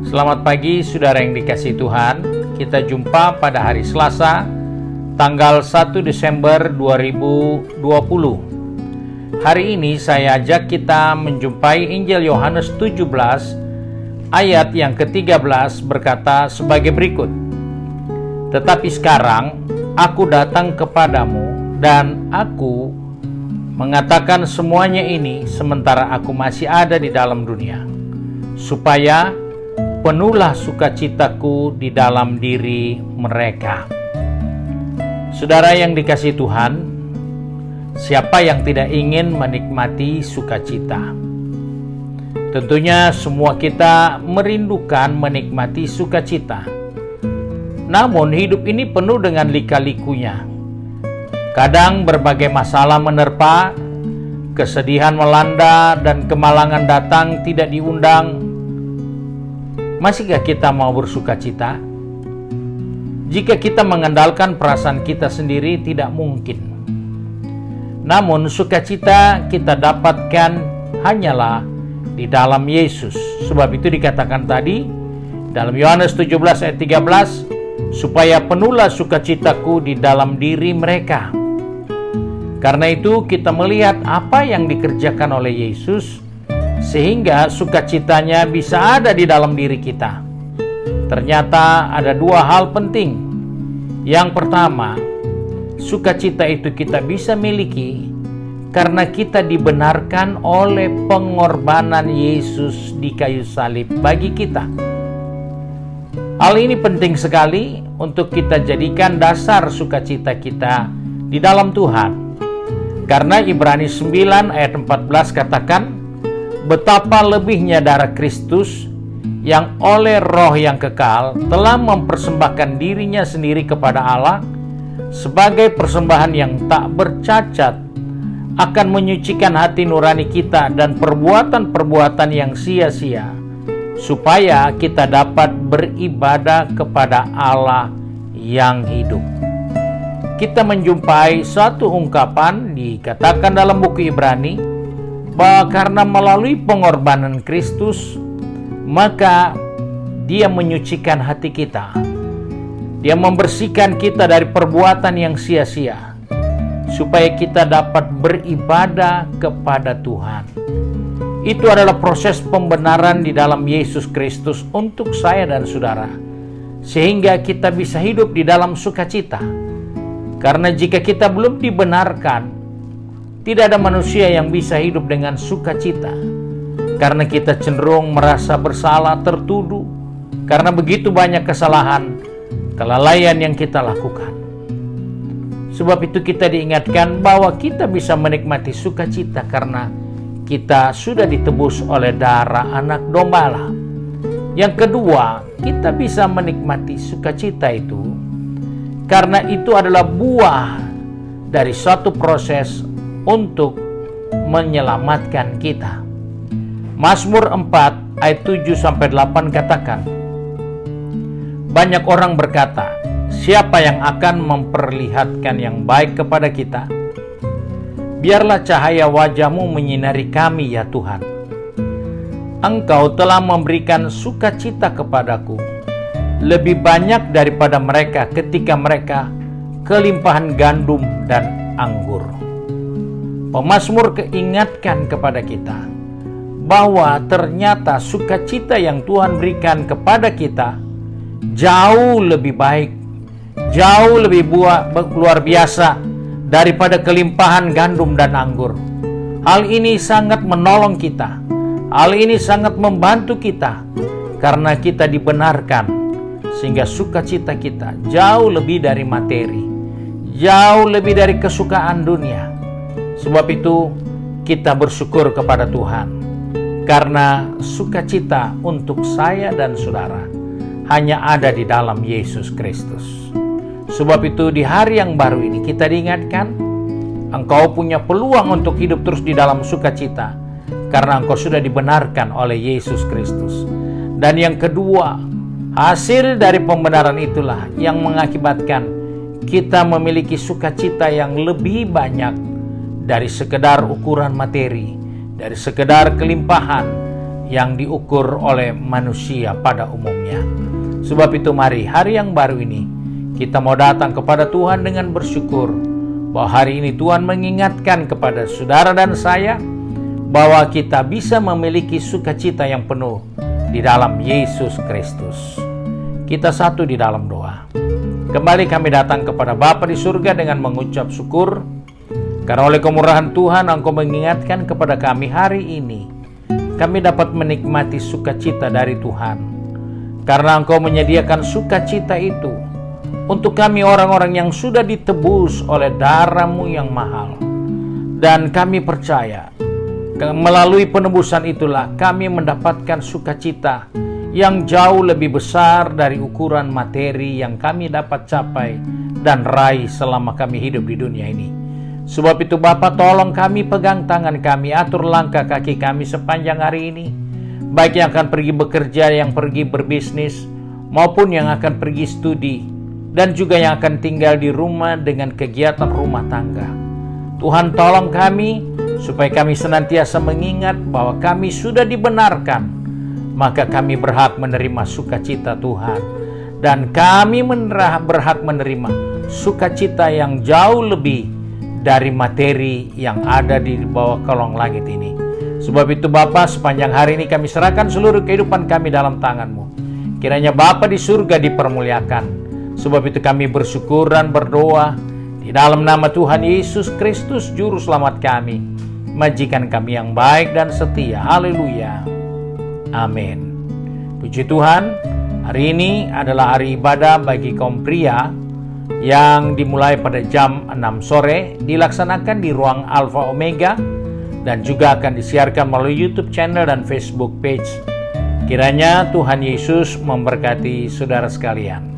Selamat pagi saudara yang dikasihi Tuhan. Kita jumpa pada hari Selasa, tanggal 1 Desember 2020. Hari ini saya ajak kita menjumpai Injil Yohanes 17 ayat yang ke-13 berkata sebagai berikut. Tetapi sekarang aku datang kepadamu dan aku mengatakan semuanya ini sementara aku masih ada di dalam dunia, supaya penuhlah sukacitaku di dalam diri mereka. Saudara yang dikasihi Tuhan, siapa yang tidak ingin menikmati sukacita? Tentunya semua kita merindukan menikmati sukacita. Namun hidup ini penuh dengan lika-likunya. Kadang berbagai masalah menerpa, kesedihan melanda, dan kemalangan datang tidak diundang. Masihkah kita mau bersukacita? Jika kita mengandalkan perasaan kita sendiri, tidak mungkin. Namun sukacita kita dapatkan hanyalah di dalam Yesus. Sebab itu dikatakan tadi dalam Yohanes 17 ayat 13, supaya penuhlah sukacitaku di dalam diri mereka. Karena itu kita melihat apa yang dikerjakan oleh Yesus, sehingga sukacitanya bisa ada di dalam diri kita. Ternyata ada dua hal penting. Yang pertama, sukacita itu kita bisa miliki karena kita dibenarkan oleh pengorbanan Yesus di kayu salib bagi kita. Hal ini penting sekali untuk kita jadikan dasar sukacita kita di dalam Tuhan. Karena Ibrani 9 ayat 14 katakan, betapa lebihnya darah Kristus yang oleh roh yang kekal telah mempersembahkan dirinya sendiri kepada Allah sebagai persembahan yang tak bercacat, akan menyucikan hati nurani kita dan perbuatan-perbuatan yang sia-sia, supaya kita dapat beribadah kepada Allah yang hidup. Kita menjumpai suatu ungkapan dikatakan dalam buku Ibrani, bahwa karena melalui pengorbanan Kristus, maka Dia menyucikan hati kita. Dia membersihkan kita dari perbuatan yang sia-sia, supaya kita dapat beribadah kepada Tuhan. Itu adalah proses pembenaran di dalam Yesus Kristus untuk saya dan saudara, sehingga kita bisa hidup di dalam sukacita. Karena jika kita belum dibenarkan, tidak ada manusia yang bisa hidup dengan sukacita, karena kita cenderung merasa bersalah, tertuduh, karena begitu banyak kesalahan, kelalaian yang kita lakukan. Sebab itu kita diingatkan bahwa kita bisa menikmati sukacita karena kita sudah ditebus oleh darah anak domba Allah. Yang kedua, kita bisa menikmati sukacita itu karena itu adalah buah dari suatu proses untuk menyelamatkan kita. Mazmur 4 ayat 7-8 katakan, banyak orang berkata, siapa yang akan memperlihatkan yang baik kepada kita? Biarlah cahaya wajah-Mu menyinari kami ya Tuhan. Engkau telah memberikan sukacita kepadaku, lebih banyak daripada mereka ketika mereka kelimpahan gandum dan anggur. Pemazmur keingatkan kepada kita bahwa ternyata sukacita yang Tuhan berikan kepada kita jauh lebih baik, jauh lebih luar biasa daripada kelimpahan gandum dan anggur. Hal ini sangat menolong kita. Hal ini sangat membantu kita karena kita dibenarkan, sehingga sukacita kita jauh lebih dari materi, jauh lebih dari kesukaan dunia. Sebab itu kita bersyukur kepada Tuhan, karena sukacita untuk saya dan saudara hanya ada di dalam Yesus Kristus. Sebab itu di hari yang baru ini kita diingatkan, engkau punya peluang untuk hidup terus di dalam sukacita, karena engkau sudah dibenarkan oleh Yesus Kristus. Dan yang kedua, hasil dari pembenaran itulah yang mengakibatkan kita memiliki sukacita yang lebih banyak dari sekedar ukuran materi, dari sekedar kelimpahan yang diukur oleh manusia pada umumnya. Sebab itu mari hari yang baru ini kita mau datang kepada Tuhan dengan bersyukur bahwa hari ini Tuhan mengingatkan kepada saudara dan saya bahwa kita bisa memiliki sukacita yang penuh di dalam Yesus Kristus. Kita satu di dalam doa. Kembali kami datang kepada Bapa di surga dengan mengucap syukur karena oleh kemurahan Tuhan Engkau mengingatkan kepada kami hari ini kami dapat menikmati sukacita dari Tuhan. Karena Engkau menyediakan sukacita itu untuk kami orang-orang yang sudah ditebus oleh darah-Mu yang mahal. Dan kami percaya melalui penebusan itulah kami mendapatkan sukacita yang jauh lebih besar dari ukuran materi yang kami dapat capai dan raih selama kami hidup di dunia ini. Sebab itu Bapa, tolong kami, pegang tangan kami, atur langkah kaki kami sepanjang hari ini, baik yang akan pergi bekerja, yang pergi berbisnis, maupun yang akan pergi studi, dan juga yang akan tinggal di rumah dengan kegiatan rumah tangga. Tuhan, tolong kami supaya kami senantiasa mengingat bahwa kami sudah dibenarkan, maka kami berhak menerima sukacita Tuhan. Dan kami berhak menerima sukacita yang jauh lebih dari materi yang ada di bawah kolong langit ini. Sebab itu Bapa, sepanjang hari ini kami serahkan seluruh kehidupan kami dalam tangan-Mu. Kiranya Bapa di surga dipermuliakan. Sebab itu kami bersyukur dan berdoa di dalam nama Tuhan Yesus Kristus, Juru Selamat kami, majikan kami yang baik dan setia. Haleluya. Amin. Puji Tuhan, hari ini adalah hari ibadah bagi kaum pria yang dimulai pada jam 6 sore, dilaksanakan di ruang Alpha Omega dan juga akan disiarkan melalui YouTube channel dan Facebook page. Kiranya Tuhan Yesus memberkati saudara sekalian.